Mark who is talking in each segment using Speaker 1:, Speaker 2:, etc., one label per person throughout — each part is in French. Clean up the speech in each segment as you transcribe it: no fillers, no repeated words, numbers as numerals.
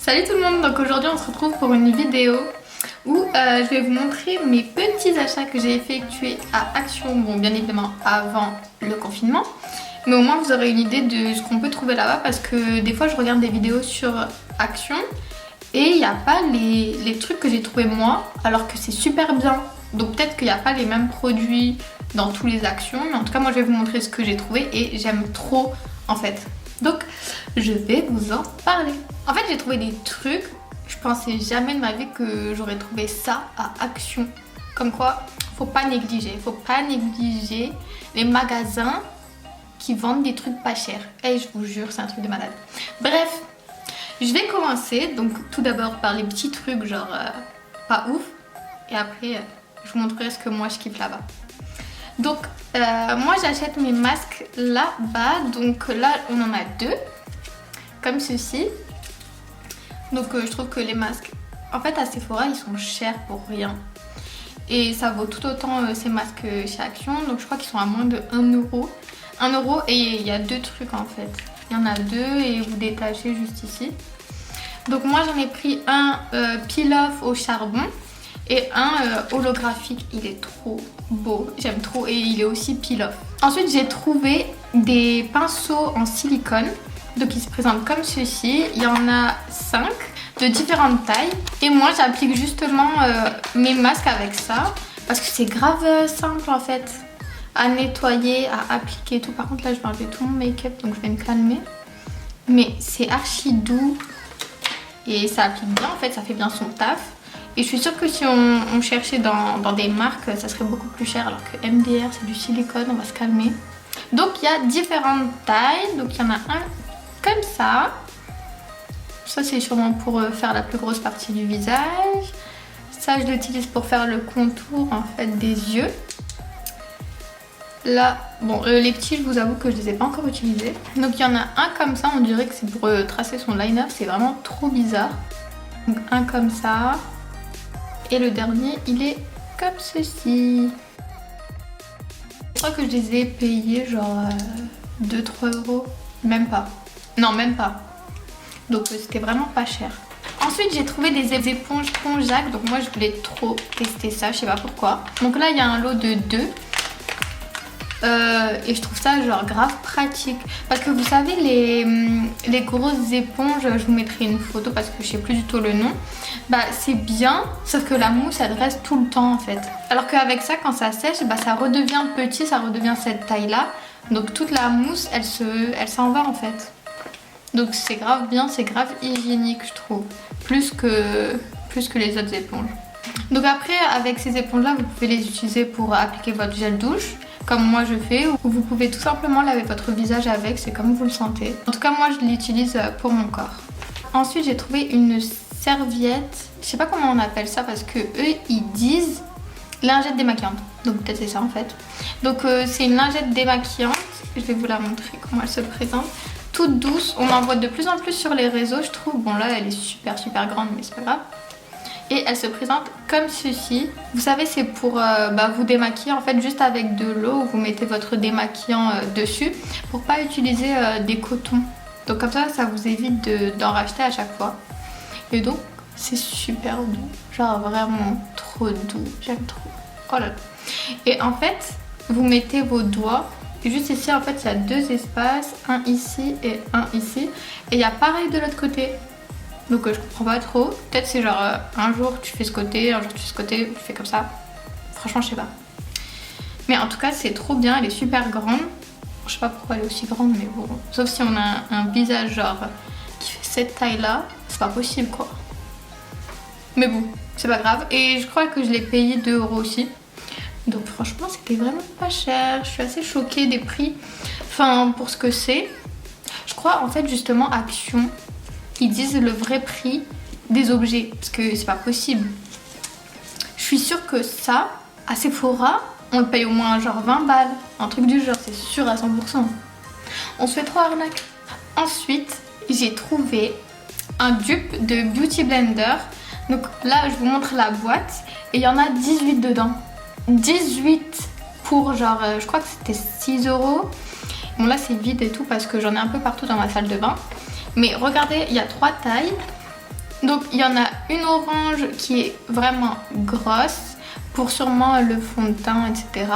Speaker 1: Salut tout le monde, donc aujourd'hui on se retrouve pour une vidéo où je vais vous montrer mes petits achats que j'ai effectués à Action, bon bien évidemment avant le confinement, mais au moins vous aurez une idée de ce qu'on peut trouver là-bas parce que des fois je regarde des vidéos sur Action et il n'y a pas les trucs que j'ai trouvé moi alors que c'est super bien, donc peut-être qu'il n'y a pas les mêmes produits dans tous les Actions, mais en tout cas moi je vais vous montrer ce que j'ai trouvé et j'aime trop en fait. Donc je vais vous en parler. En fait j'ai trouvé des trucs, je pensais jamais de ma vie que j'aurais trouvé ça à Action. Comme quoi, faut pas négliger les magasins qui vendent des trucs pas chers. Et je vous jure, c'est un truc de malade. Bref, je vais commencer donc tout d'abord par les petits trucs genre pas ouf. Et après, je vous montrerai ce que moi je kiffe là-bas. Donc moi j'achète mes masques là-bas, donc là on en a deux comme ceci. Donc je trouve que les masques en fait à Sephora ils sont chers pour rien et ça vaut tout autant ces masques chez Action, donc je crois qu'ils sont à moins de 1 euro et il y a deux trucs en fait, il y en a deux et vous détachez juste ici. Donc moi j'en ai pris un peel-off au charbon et un holographique, il est trop beau, j'aime trop, et il est aussi peel-off. Ensuite j'ai trouvé des pinceaux en silicone, donc ils se présentent comme ceci, il y en a 5 de différentes tailles et moi j'applique justement mes masques avec ça parce que c'est grave simple en fait à nettoyer, à appliquer et tout. Par contre là je vais enlever tout mon make-up donc je vais me calmer, mais c'est archi doux et ça applique bien en fait, ça fait bien son taf. Et je suis sûre que si on cherchait dans des marques, ça serait beaucoup plus cher alors que MDR c'est du silicone, on va se calmer. Donc il y a différentes tailles, donc il y en a un comme ça. Ça c'est sûrement pour faire la plus grosse partie du visage. Ça je l'utilise pour faire le contour en fait des yeux. Là, bon les petits je vous avoue que je les ai pas encore utilisés. Donc il y en a un comme ça, on dirait que c'est pour tracer son liner, c'est vraiment trop bizarre. Donc un comme ça. Et le dernier, il est comme ceci. Je crois que je les ai payés genre 2-3 euros. Même pas. Non, même pas. Donc c'était vraiment pas cher. Ensuite, j'ai trouvé des éponges Ponjac. Donc moi, je voulais trop tester ça. Je sais pas pourquoi. Donc là, il y a un lot de 2. Et je trouve ça genre grave pratique parce que vous savez les grosses éponges, je vous mettrai une photo parce que je sais plus du tout le nom, bah c'est bien sauf que la mousse elle reste tout le temps en fait, alors qu'avec ça quand ça sèche bah ça redevient petit, ça redevient cette taille là, donc toute la mousse elle s'en va en fait, donc c'est grave bien, c'est grave hygiénique je trouve, plus que les autres éponges. Donc après avec ces éponges là vous pouvez les utiliser pour appliquer votre gel douche comme moi je fais, ou vous pouvez tout simplement laver votre visage avec, c'est comme vous le sentez. En tout cas moi je l'utilise pour mon corps. Ensuite j'ai trouvé une serviette, je sais pas comment on appelle ça parce que eux ils disent lingette démaquillante, donc peut-être c'est ça en fait. Donc c'est une lingette démaquillante, je vais vous la montrer comment elle se présente. Toute douce, on en voit de plus en plus sur les réseaux je trouve, bon là elle est super grande mais c'est pas grave. Et elle se présente comme ceci. Vous savez c'est pour vous démaquiller en fait juste avec de l'eau. Vous mettez votre démaquillant dessus pour pas utiliser des cotons. Donc comme ça vous évite d'en racheter à chaque fois. Et donc c'est super doux. Genre vraiment trop doux. J'aime trop. Oh là là. Et en fait vous mettez vos doigts. Et juste ici en fait il y a 2 espaces. Un ici et un ici. Et il y a pareil de l'autre côté. Donc je comprends pas trop, peut-être c'est genre un jour tu fais ce côté, un jour tu fais ce côté, tu fais comme ça. Franchement je sais pas. Mais en tout cas c'est trop bien, elle est super grande. Je sais pas pourquoi elle est aussi grande mais bon. Sauf si on a un visage genre qui fait cette taille là, c'est pas possible quoi. Mais bon, c'est pas grave. Et je crois que je l'ai payé 2 euros aussi. Donc franchement c'était vraiment pas cher. Je suis assez choquée des prix. Enfin pour ce que c'est. Je crois en fait justement Action. Ils disent le vrai prix des objets parce que c'est pas possible. Je suis sûre que ça, à Sephora, on le paye au moins genre 20 balles. Un truc du genre, c'est sûr à 100%. On se fait trop arnaque. Ensuite, j'ai trouvé un dupe de Beauty Blender. Donc là, je vous montre la boîte. Et il y en a 18 dedans. 18 pour genre, je crois que c'était 6 euros. Bon là, c'est vide et tout parce que j'en ai un peu partout dans ma salle de bain. Mais regardez, il y a 3 tailles. Donc il y en a une orange qui est vraiment grosse pour sûrement le fond de teint, etc.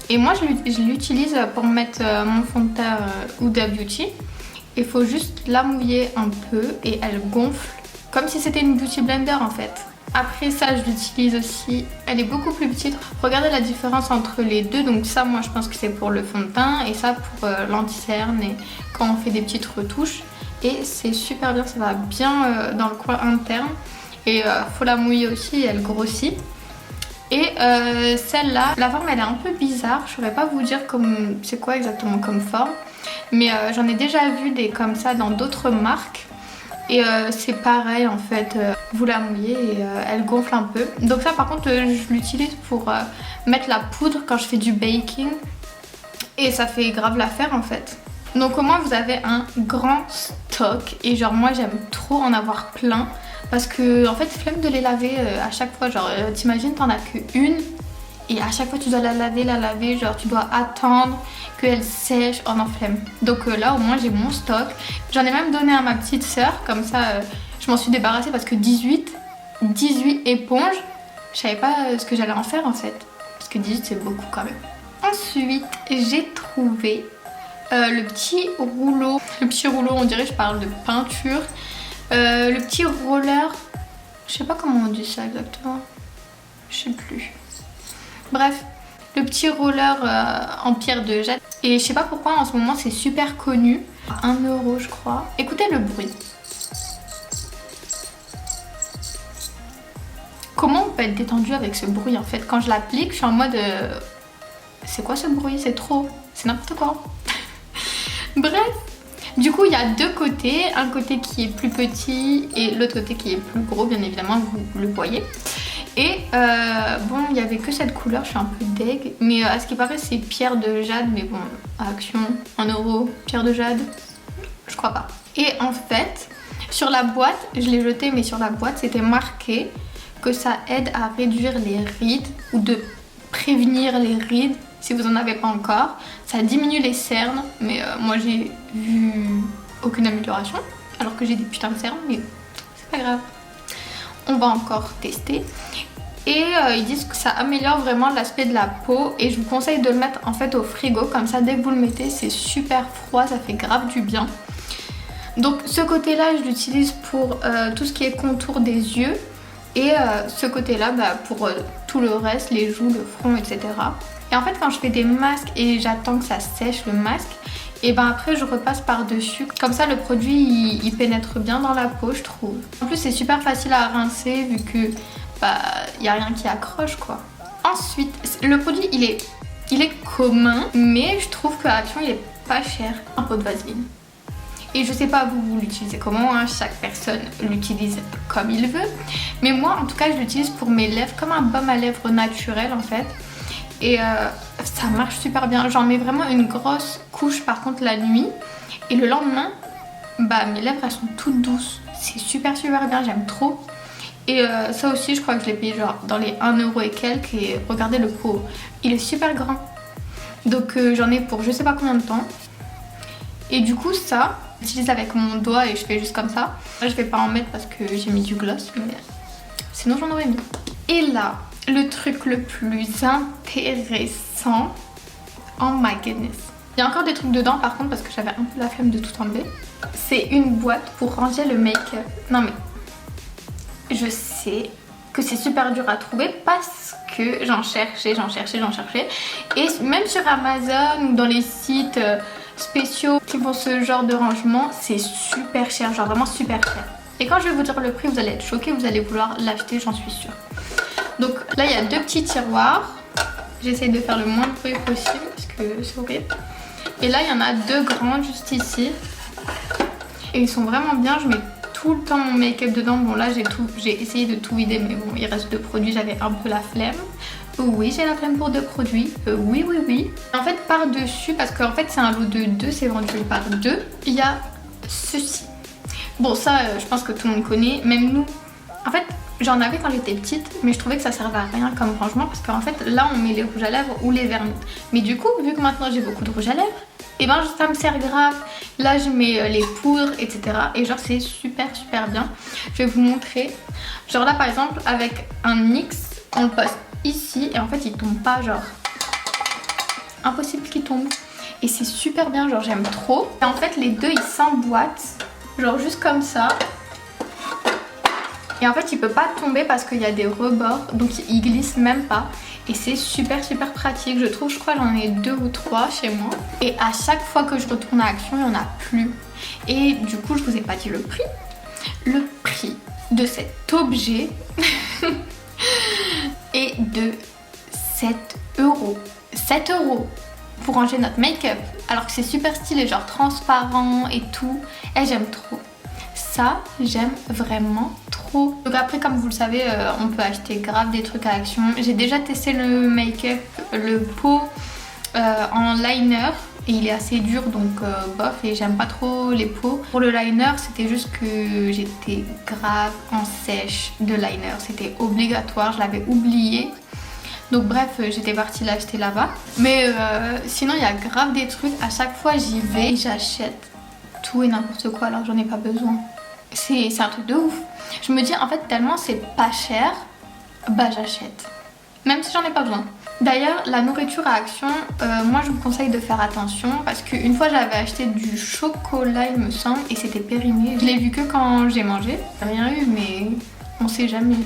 Speaker 1: Et moi je l'utilise pour mettre mon fond de teint Huda Beauty. Il faut juste la mouiller un peu et elle gonfle comme si c'était une Beauty Blender en fait. Après ça je l'utilise aussi, elle est beaucoup plus petite. Regardez la différence entre les deux. Donc ça moi je pense que c'est pour le fond de teint et ça pour l'anti-cerne et quand on fait des petites retouches. Et c'est super bien, ça va bien dans le coin interne. Et faut la mouiller aussi et elle grossit. Et celle-là, la forme elle est un peu bizarre. Je saurais pas vous dire c'est quoi exactement comme forme. Mais j'en ai déjà vu des comme ça dans d'autres marques. Et c'est pareil en fait, vous la mouillez et elle gonfle un peu. Donc ça par contre je l'utilise pour mettre la poudre quand je fais du baking. Et ça fait grave l'affaire en fait. Donc au moins vous avez un grand stock. Et genre moi j'aime trop en avoir plein. Parce que en fait flemme de les laver à chaque fois. Genre t'imagines t'en as qu'une. Et à chaque fois tu dois la laver, genre tu dois attendre qu'elle sèche, oh non flemme. Donc là au moins j'ai mon stock. J'en ai même donné à ma petite sœur, comme ça je m'en suis débarrassée parce que 18 éponges, je savais pas ce que j'allais en faire en fait. Parce que 18 c'est beaucoup quand même. Ensuite j'ai trouvé le petit rouleau, on dirait je parle de peinture. Le petit roller, je sais pas comment on dit ça exactement, je sais plus. Bref, le petit roller en pierre de jade. Et je sais pas pourquoi en ce moment c'est super connu. 1 € je crois. Écoutez le bruit. Comment on peut être détendu avec ce bruit en fait? Quand je l'applique, je suis en mode... c'est quoi ce bruit? C'est trop. C'est n'importe quoi. Bref. Du coup, il y a deux côtés. Un côté qui est plus petit et l'autre côté qui est plus gros, bien évidemment, vous le voyez. Et bon, il n'y avait que cette couleur, je suis un peu deg. Mais à ce qui paraît, c'est pierre de jade. Mais bon, à Action, 1 €, pierre de jade, je crois pas. Et en fait, sur la boîte, je l'ai jeté, mais sur la boîte, c'était marqué que ça aide à réduire les rides ou de prévenir les rides si vous en avez pas encore. Ça diminue les cernes, mais moi j'ai vu aucune amélioration alors que j'ai des putains de cernes, mais c'est pas grave. On va encore tester. Et ils disent que ça améliore vraiment l'aspect de la peau et je vous conseille de le mettre en fait au frigo, comme ça dès que vous le mettez c'est super froid, ça fait grave du bien. Donc ce côté là je l'utilise pour tout ce qui est contour des yeux et ce côté là pour tout le reste, les joues, le front, etc. Et en fait quand je fais des masques et j'attends que ça sèche le masque, et ben après je repasse par dessus, comme ça le produit il pénètre bien dans la peau je trouve. En plus c'est super facile à rincer vu que y a rien qui accroche quoi. Ensuite le produit il est commun, mais je trouve qu'à Action il est pas cher. Un pot de vaseline. Et je sais pas vous l'utilisez comment, hein, chaque personne l'utilise comme il veut. Mais moi en tout cas je l'utilise pour mes lèvres comme un baume à lèvres naturel en fait. Et ça marche super bien. J'en mets vraiment une grosse couche par contre la nuit. Et le lendemain, mes lèvres elles sont toutes douces. C'est super bien, j'aime trop. Et ça aussi je crois que je l'ai payé genre dans les 1 € et quelques. Et regardez le pot, il est super grand. Donc j'en ai pour je sais pas combien de temps. Et du coup ça, j'utilise avec mon doigt et je fais juste comme ça. Là je vais pas en mettre parce que j'ai mis du gloss, mais sinon j'en aurais mis. Et là, le truc le plus intéressant, oh my goodness. Il y a encore des trucs dedans par contre parce que j'avais un peu la flemme de tout enlever. C'est une boîte pour ranger le make-up. Non mais, je sais que c'est super dur à trouver parce que j'en cherchais. Et même sur Amazon ou dans les sites spéciaux qui font ce genre de rangement, c'est super cher, genre vraiment super cher. Et quand je vais vous dire le prix, vous allez être choqués, vous allez vouloir l'acheter, j'en suis sûre. Donc là il y a deux petits tiroirs. J'essaye de faire le moins de bruit possible parce que c'est horrible. Et là il y en a deux grands juste ici. Et ils sont vraiment bien, je mets tout le temps mon make-up dedans. Bon là j'ai essayé de tout vider mais bon il reste 2 produits, j'avais un peu la flemme. Oui j'ai la flemme pour 2 produits, oui. En fait par dessus, parce qu'en fait c'est un lot de 2, c'est vendu par 2. Il y a ceci. Bon ça je pense que tout le monde connaît, même nous. En fait J'en avais quand j'étais petite, mais je trouvais que ça servait à rien comme rangement parce qu'en fait là on met les rouges à lèvres ou les vernis. Mais du coup, vu que maintenant j'ai beaucoup de rouge à lèvres, et ben ça me sert grave. Là je mets les poudres, etc. Et genre c'est super bien. Je vais vous montrer. Genre là par exemple avec un NYX, on le pose ici et en fait il tombe pas, genre impossible qu'il tombe. Et c'est super bien, genre j'aime trop. Et en fait les deux ils s'emboîtent, genre juste comme ça. Et en fait il peut pas tomber parce qu'il y a des rebords, donc il glisse même pas. Et c'est super pratique, je trouve. Je crois j'en ai 2 ou 3 chez moi. Et à chaque fois que je retourne à Action, il n'y en a plus. Et du coup je vous ai pas dit le prix. Le prix de cet objet est de 7 €. 7 € pour ranger notre make-up. Alors que c'est super stylé, genre transparent et tout. Et j'aime trop. Ça, j'aime vraiment trop. Donc après, comme vous le savez, on peut acheter grave des trucs à Action. J'ai déjà testé le make-up, le pot en liner. Et il est assez dur, donc bof, et j'aime pas trop les pots. Pour le liner, c'était juste que j'étais grave en sèche de liner. C'était obligatoire, je l'avais oublié. Donc bref, j'étais partie l'acheter là-bas. Mais sinon, il y a grave des trucs. À chaque fois, j'y vais et j'achète tout et n'importe quoi alors que j'en ai pas besoin. C'est un truc de ouf. Je me dis en fait tellement c'est pas cher, bah j'achète. Même si j'en ai pas besoin. D'ailleurs la nourriture à Action, moi je vous conseille de faire attention parce qu'une fois j'avais acheté du chocolat il me semble et c'était périmé. Je l'ai vu que quand j'ai mangé. J'ai rien eu mais on sait jamais.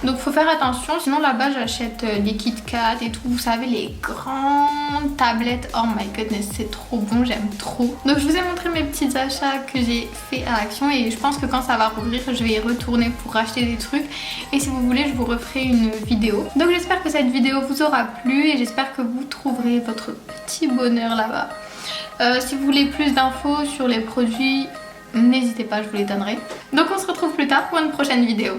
Speaker 1: Donc faut faire attention, sinon là-bas j'achète des Kit Kat et tout, vous savez les grandes tablettes, oh my goodness c'est trop bon, j'aime trop. Donc je vous ai montré mes petits achats que j'ai fait à Action et je pense que quand ça va rouvrir je vais y retourner pour acheter des trucs et si vous voulez je vous referai une vidéo. Donc j'espère que cette vidéo vous aura plu et j'espère que vous trouverez votre petit bonheur là-bas. Si vous voulez plus d'infos sur les produits, n'hésitez pas, je vous les donnerai. Donc on se retrouve plus tard pour une prochaine vidéo.